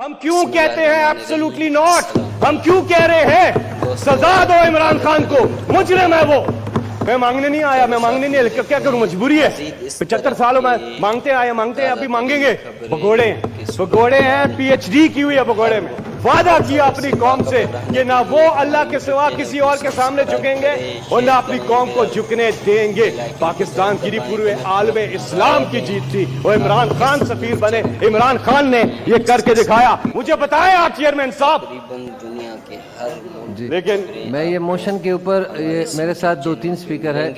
ہم کیوں کہتے ہیں ایبسولوٹلی ناٹ؟ ہم کیوں کہہ رہے ہیں سزا دو عمران خان کو، مجرم ہے وہ؟ میں مانگنے نہیں آیا، میں مانگنے نہیں، کیا کروں، مجبوری ہے۔ 75 سالوں میں مانگتے آئے، مانگتے ہیں، ابھی مانگیں گے۔ بگوڑے ہیں، پی ایچ ڈی کی ہوئی ہے بگوڑے میں۔ وعدہ کیا اپنی قوم سے کہ نہ وہ اللہ کے سوا کسی اور کے سامنے جھکیں گے اور نہ اپنی قوم کو جھکنے دیں گے۔ پاکستان کی پورے عالم اسلام کی جیت تھی، وہ عمران خان سفیر بنے، عمران خان نے یہ کر کے دکھایا۔ مجھے بتائیں آپ چیئرمین صاحب، لیکن میں یہ موشن کے اوپر میرے ساتھ 2-3 اسپیکر ہیں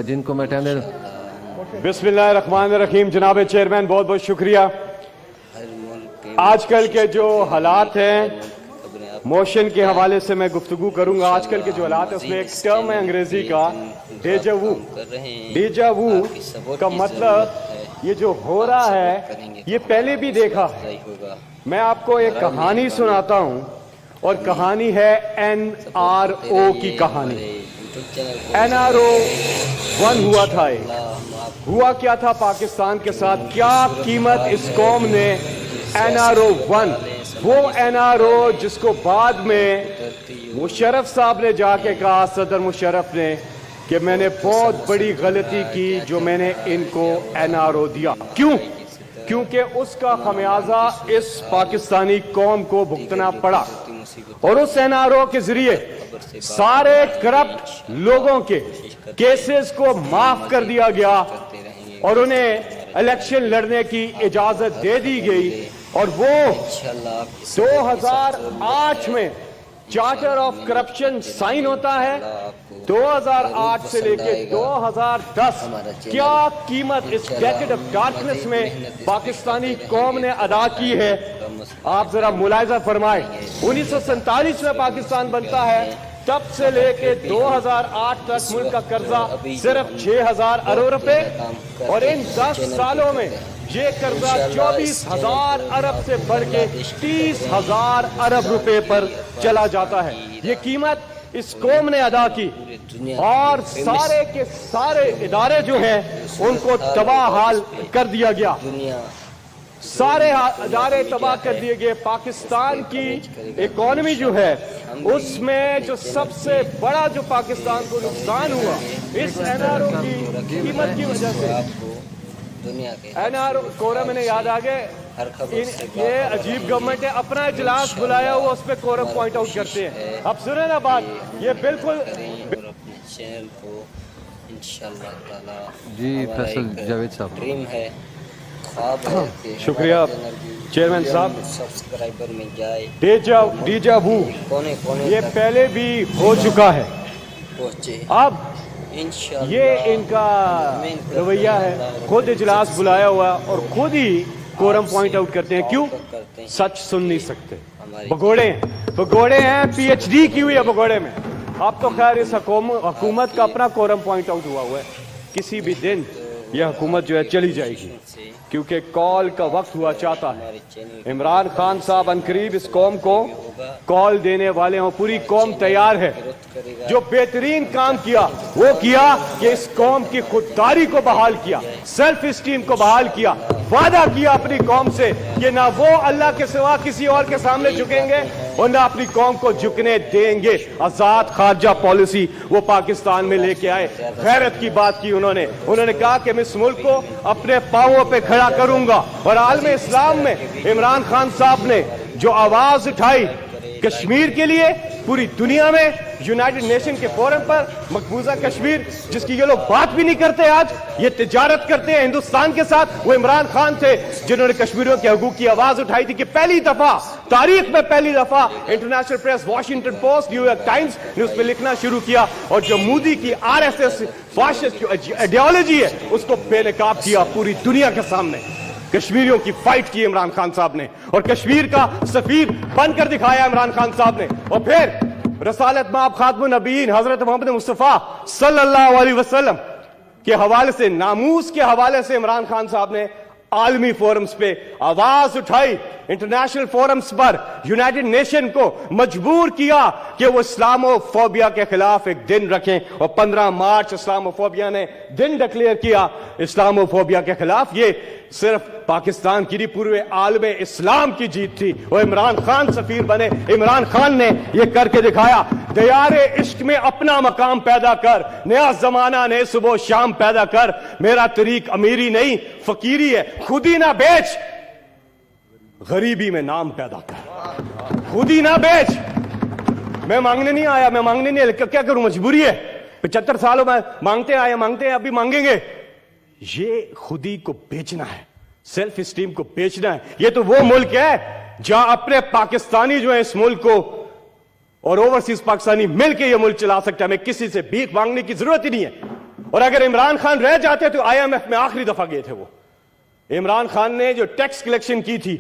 جن کو میں ٹائم دے دوں۔ بسم اللہ الرحمن الرحیم۔ جناب چیئرمین بہت بہت شکریہ۔ آج کل کے جو حالات ہیں، موشن کے حوالے سے میں گفتگو کروں گا۔ آج کل کے جو حالات ہیں اس میں ایک ٹرم ہے انگریزی کا ڈیجا وو۔ ڈیجا وو کا مطلب یہ جو ہو رہا ہے یہ پہلے بھی دیکھا۔ میں آپ کو ایک کہانی سناتا ہوں، اور کہانی ہے این آر او کی کہانی۔ این آر او 1 ہوا تھا۔ ہوا کیا تھا پاکستان کے ساتھ؟ کیا قیمت اس قوم نے این آر او 1، وہ این آر او جس کو بعد میں مشرف صاحب نے جا کے کہا، صدر مشرف نے، کہ میں نے بہت بڑی غلطی کی جو میں نے ان کو این آر او دیا۔ کیوں؟ کیونکہ اس کا خمیازہ اس پاکستانی قوم کو بھگتنا پڑا، اور اس این آر او کے ذریعے سارے کرپٹ لوگوں کے کیسز کو معاف کر دیا گیا اور انہیں الیکشن لڑنے کی اجازت دے دی گئی۔ اور وہ 2008 میں چارٹر آف کرپشن سائن ہوتا ہے۔ 2008 سے لے کے 2010 کیا قیمت اس ڈیکیڈ آف ڈارکنس میں پاکستانی قوم نے ادا کی ہے، آپ ذرا ملاحظہ فرمائیں۔ 1947 میں پاکستان بنتا ہے، تب سے لے کے 2008 تک ملک کا قرضہ صرف 6000 ارب روپے، اور ان 10 سالوں میں یہ قرضہ 24,000 ارب سے بڑھ کے 30,000 ارب روپے پر چلا جاتا ہے۔ یہ قیمت اس قوم نے ادا کی، اور سارے کے سارے ادارے جو ہیں ان کو تباہ حال کر دیا گیا، سارے ادارے تباہ کر دیے گئے۔ پاکستان کی اکانومی جو ہے اس میں جو سب سے بڑا جو پاکستان کو نقصان ہوا اس این آر او کی قیمت کی وجہ سے۔ این آر او کورم انہیں یاد آگئے، یہ عجیب گورنمنٹ ہے، اپنا اجلاس بلایا ہوا اس پہ کورم پوائنٹ آؤٹ کرتے ہیں۔ اب سنیں نا بات، یہ بالکل جی فیصل جاوید صاحب ڈریم ہے، خواب ہے کہ شکریہ چیئرمین صاحب۔ سبسکرائبر میں جائے، ڈیجا وو کونے کونے یہ پہلے بھی ہو چکا ہے، پہنچے اب انشاءاللہ۔ یہ ان کا رویہ ہے، خود اجلاس بلایا ہوا اور خود ہی کورم پوائنٹ آؤٹ کرتے ہیں۔ کیوں؟ سچ سن نہیں سکتے، بگوڑے ہیں، پی ایچ ڈی کی ہوئی ہے بگوڑے میں۔ اب تو خیر اس حکومت کا اپنا کورم پوائنٹ آؤٹ ہوا ہے، کسی بھی دن یہ حکومت جو ہے چلی جائے گی، کیونکہ کال کا وقت ہوا چاہتا ہے۔ عمران خان صاحب عنقریب اس قوم کو کال دینے والے ہوں، پوری قوم تیار ہے۔ جو بہترین کام کیا وہ کیا کہ اس قوم کی خودداری کو بحال کیا، سیلف اسٹیم کو بحال کیا، وعدہ کیا اپنی قوم سے کہ نہ وہ اللہ کے سوا کسی اور کے سامنے جھکیں گے اور نہ اپنی قوم کو جھکنے دیں گے۔ آزاد خارجہ پالیسی وہ پاکستان میں لے کے آئے، غیرت کی بات کی انہوں نے کہا کہ میں اس ملک کو اپنے پاؤں پہ کھڑا کروں گا۔ اور عالم اسلام میں عمران خان صاحب نے جو آواز اٹھائی کشمیر کے لیے، پوری دنیا میں یونائٹڈ نیشن کے فورم پر، مقبوضہ کشمیر جس کی یہ لوگ بات بھی نہیں کرتے، آج یہ تجارت کرتے ہیں ہندوستان کے ساتھ، وہ عمران خان تھے جنہوں نے کشمیریوں کے حقوق کی آواز اٹھائی تھی کہ پہلی دفعہ تاریخ میں، پہلی دفعہ international press, Washington post, new York Times نے اس پہ لکھنا شروع کیا، اور جو مودی کی آر ایس ایس فاشسٹ جو آئیڈیالوجی ہے اس کو بے نقاب کیا پوری دنیا کے سامنے۔ کشمیریوں کی فائٹ کی عمران خان صاحب نے، اور کشمیر کا سفیر بن کر دکھایا عمران خان صاحب نے۔ اور پھر رسالت مآب خاتم النبیین حضرت محمد مصطفیٰ صلی اللہ علیہ وسلم کے حوالے سے، ناموس کے حوالے سے عمران خان صاحب نے आलमी फोरम्स पे आवाज उठाई, इंटरनेशनल फोरम्स पर यूनाइटेड नेशन को मजबूर किया कि वो इस्लामोफोबिया के खिलाफ एक दिन रखें, और 15 मार्च इस्लामोफोबिया ने दिन डिक्लेयर किया इस्लामोफोबिया के खिलाफ। ये सिर्फ पाकिस्तान की नहीं, पूरे आलम इस्लाम की जीत थी। और इमरान खान सफीर बने, इमरान खान ने ये करके दिखाया। दयारे इश्क में अपना मकाम पैदा कर, नया जमाना ने सुबह शाम पैदा कर, मेरा तरीक अमीरी नहीं फकीरी है, खुद ही ना बेच गरीबी में नाम पैदा कर, खुद ही ना बेच। मैं मांगने नहीं आया, मैं मांगने नहीं आया, क्या करूं, मजबूरी है। 75 सालों में मांगते आए, मांगते हैं, अभी मांगेंगे। ये खुदी को बेचना है, सेल्फ स्टीम को बेचना है। ये तो वो मुल्क है जहां अपने पाकिस्तानी जो है इस मुल्क को और ओवरसीज पाकिस्तानी मिलकर ये मुल्क चला सकता है। हमें किसी से भीख मांगने की जरूरत ही नहीं है। और अगर इमरान खान रह जाते तो IMF में आखिरी दफा गए थे वो। इमरान खान ने जो टैक्स कलेक्शन की थी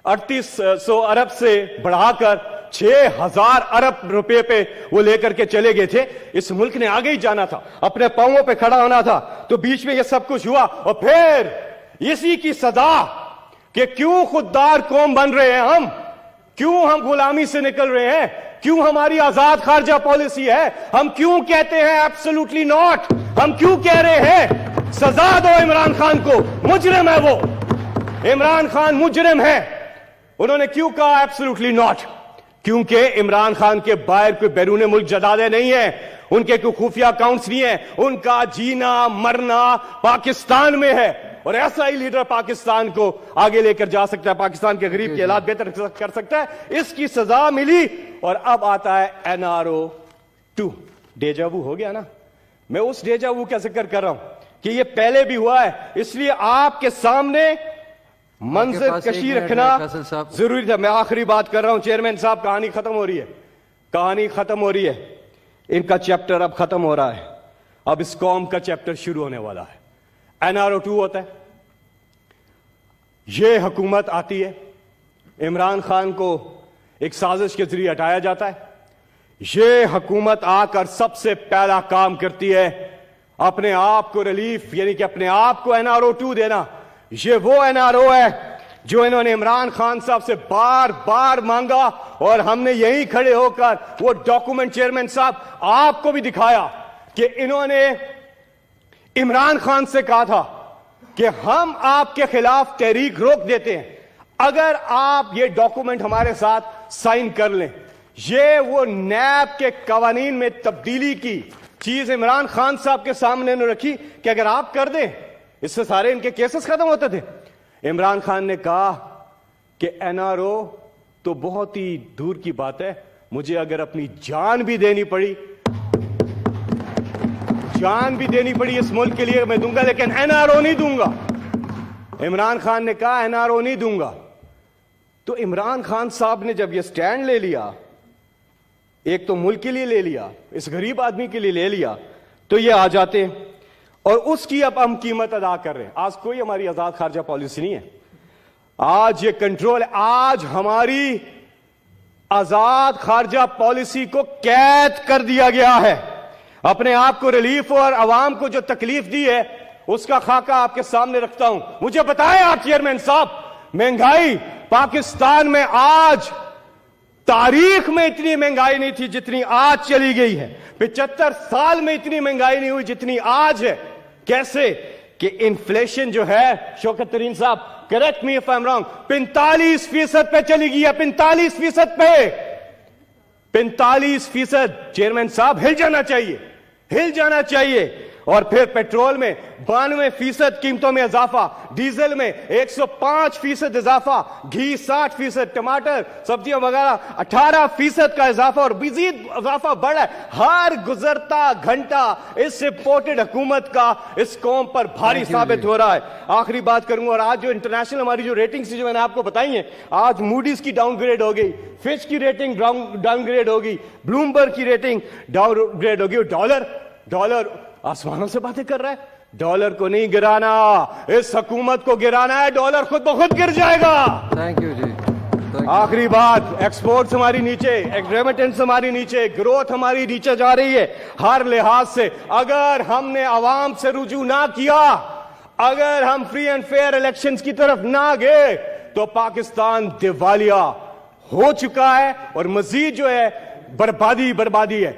3800 अरब से बढ़ाकर 6000 अरब रुपए पे वो लेकर के चले गए थे। इस मुल्क ने आगे ही जाना था, अपने पांवों पे खड़ा होना था, तो बीच में ये सब कुछ हुआ। और फिर इसी की सजा कि क्यों खुददार कौम बन रहे हैं हम, क्यों हम गुलामी से निकल रहे हैं, क्यों हमारी आजाद खारजा पॉलिसी है, हम क्यों कहते हैं एब्सोल्युटली नॉट, हम क्यों कह रहे हैं सजा दो इमरान खान को, मुजरिम है वो, इमरान खान मुजरिम है। उन्होंने क्यों कहा एब्सोल्युटली नॉट? क्योंकि इमरान खान के बाहर कोई बैरून मुल्क जदादे नहीं है, उनके कोई खुफिया अकाउंट्स नहीं है, उनका जीना मरना पाकिस्तान में है। और ऐसा ही लीडर पाकिस्तान को आगे लेकर जा सकता है, पाकिस्तान के गरीब के हालात बेहतर कर सकता है। इसकी सजा मिली। और अब आता है NRO 2। डेजावू हो गया ना। मैं उस डेजावू का जिक्र कर रहा हूं कि ये पहले भी हुआ है, इसलिए आपके सामने मंजर कशी रखना जरूरी था। मैं आखिरी बात कर रहा हूं चेयरमैन साहब, कहानी खत्म हो रही है, कहानी खत्म हो रही है, इनका चैप्टर अब खत्म हो रहा है, अब इस कौम का चैप्टर शुरू होने वाला है। NRO 2 होता है, ये हुकूमत आती है, इमरान खान को एक साजिश के जरिए हटाया जाता है। ये हुकूमत आकर सबसे पहला काम करती है अपने आप को रिलीफ, यानी कि अपने आप को NRO 2 देना। ये वो NRO है जो इन्होंने इमरान खान साहब से बार बार मांगा, और हमने यहीं खड़े होकर वो डॉक्यूमेंट चेयरमैन साहब आपको भी दिखाया कि इन्होंने इमरान खान से कहा था कि हम आपके खिलाफ तहरीक रोक देते हैं अगर आप ये डॉक्यूमेंट हमारे साथ साइन कर लें। ये वो नैब के कवानीन में तब्दीली की चीज इमरान खान साहब के सामने ने रखी कि अगर आप कर दें इससे सारे इनके केसेस खत्म होते थे। इमरान खान ने कहा कि NRO तो बहुत ही दूर की बात है, मुझे अगर अपनी जान भी देनी पड़ी इस मुल्क के लिए मैं दूंगा, लेकिन NRO नहीं दूंगा। इमरान खान ने कहा NRO नहीं दूंगा। तो इमरान खान साहब ने जब ये स्टैंड ले लिया, एक तो मुल्क के लिए ले लिया, इस गरीब आदमी के लिए ले लिया, तो ये आ जाते हैं और उसकी अब हम कीमत अदा कर रहे हैं। आज कोई हमारी आजाद खारजा पॉलिसी नहीं है, आज ये कंट्रोल है। आज हमारी आजाद खारजा पॉलिसी को कैद कर दिया गया है। अपने आप को रिलीफ और आवाम को जो तकलीफ दी है उसका खाका आपके सामने रखता हूं। मुझे बताएं आप चेयरमैन साहब, महंगाई पाकिस्तान में आज तारीख में इतनी महंगाई नहीं थी जितनी आज चली गई है। 75 साल में इतनी महंगाई नहीं हुई जितनी आज है। कैसे कि इन्फ्लेशन जो है, शौकत तरीन साहब correct me if I am wrong, 45% पे चली गई है, 45% पे, 45%। चेयरमैन साहब हिल जाना चाहिए, हिल जाना चाहिए। और फिर पेट्रोल में 92% कीमतों में इजाफा, डीजल में 105% इजाफा, घी 60%, टमाटर सब्जियां वगैरह 18% का इजाफा, और मजीद इजाफा बढ़ा है हर गुजरता घंटा। इस रिपोर्टेड हुकूमत का इस कौम पर भारी साबित हो रहा है। आखिरी बात करूंगा, और आज जो इंटरनेशनल हमारी जो रेटिंग्स जो मैंने आपको बताई है, आज मूडीज की डाउनग्रेड हो गई, फिच की रेटिंग डाउनग्रेड हो गई, ब्लूमबर्ग की रेटिंग डाउनग्रेड हो गई। डॉलर आसमानों से बातें कर रहा है। डॉलर को नहीं गिराना, इस हुकूमत को गिराना है, डॉलर खुद ब खुद गिर जाएगा। थैंक यू जी। आखिरी बात, एक्सपोर्ट्स हमारी नीचे, रेमिटेंस हमारी नीचे, ग्रोथ हमारी नीचे जा रही है हर लिहाज से। अगर हमने आवाम से रुजू ना किया, अगर हम फ्री एंड फेयर इलेक्शंस की तरफ ना गए तो पाकिस्तान दिवालिया हो चुका है और मजीद जो है बर्बादी है।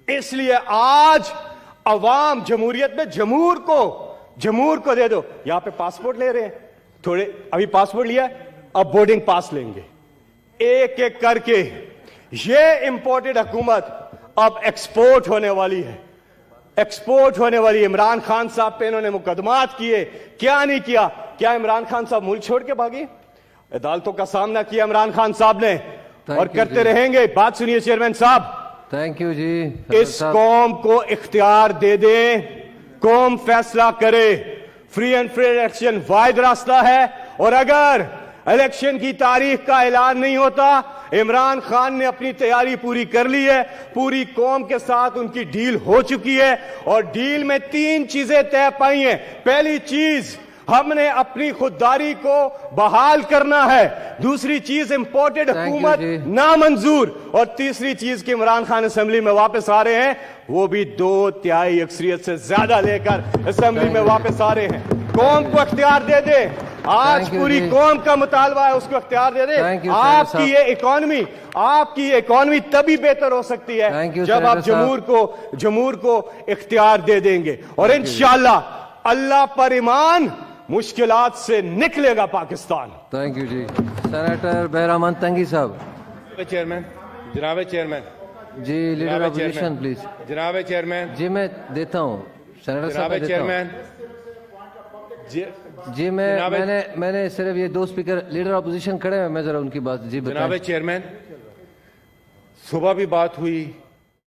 इसलिए आज अवाम जमहूरियत में जमूर को दे दो। यहां पे पासपोर्ट ले रहे हैं, थोड़े अभी पासपोर्ट लिया है, अब बोर्डिंग पास लेंगे एक एक करके। ये इंपोर्टेड हुकूमत अब एक्सपोर्ट होने वाली है, इमरान खान साहब पे इन्होंने मुकदमात किए, क्या नहीं किया? क्या इमरान खान साहब मुल्क छोड़ के भागे? अदालतों का सामना किया इमरान खान साहब ने और करते रहेंगे। बात सुनिए चेयरमैन साहब, थैंक यू जी। इस कौम को इख्तियार दे दें, कौम फैसला करे। फ्री एंड फेयर इलेक्शन वाहिद रास्ता है और अगर इलेक्शन की तारीख का ऐलान नहीं होता, इमरान खान ने अपनी तैयारी पूरी कर ली है, पूरी कौम के साथ उनकी डील हो चुकी है और डील में 3 चीजें तय पाई हैं। पहली चीज, हमने अपनी खुददारी को बहाल करना है। दूसरी चीज, इंपोर्टेड हुकूमत नामंजूर। और तीसरी चीज कि इमरान खान असेंबली में वापस आ रहे हैं, वो भी 2/3 अक्सरियत से ज्यादा लेकर असेंबली में वापस आ रहे हैं। कौम को इख्तियार दे दे, आज पूरी कौम का मुतालबा है, उसको इख्तियार दे दे। आपकी ये इकॉनमी तभी बेहतर हो सकती है जब आप जमूर को इख्तियार दे देंगे और इंशाअल्लाह अल्लाह पर ईमान, मुश्किलात से निकलेगा Pakistan. Thank you ji. Senator Bahraman Tangi साहब। जनाब chairman ji, leader opposition please. जनाब चेयरमैन जी मैं देता हूँ सेनेटर साहब, चेयरमैन जी मैंने सिर्फ ये 2 स्पीकर लीडर अपोजिशन खड़े हैं, मैं जरा उनकी बात जी बताएं। जनाब चेयरमैन, सुबह भी बात हुई,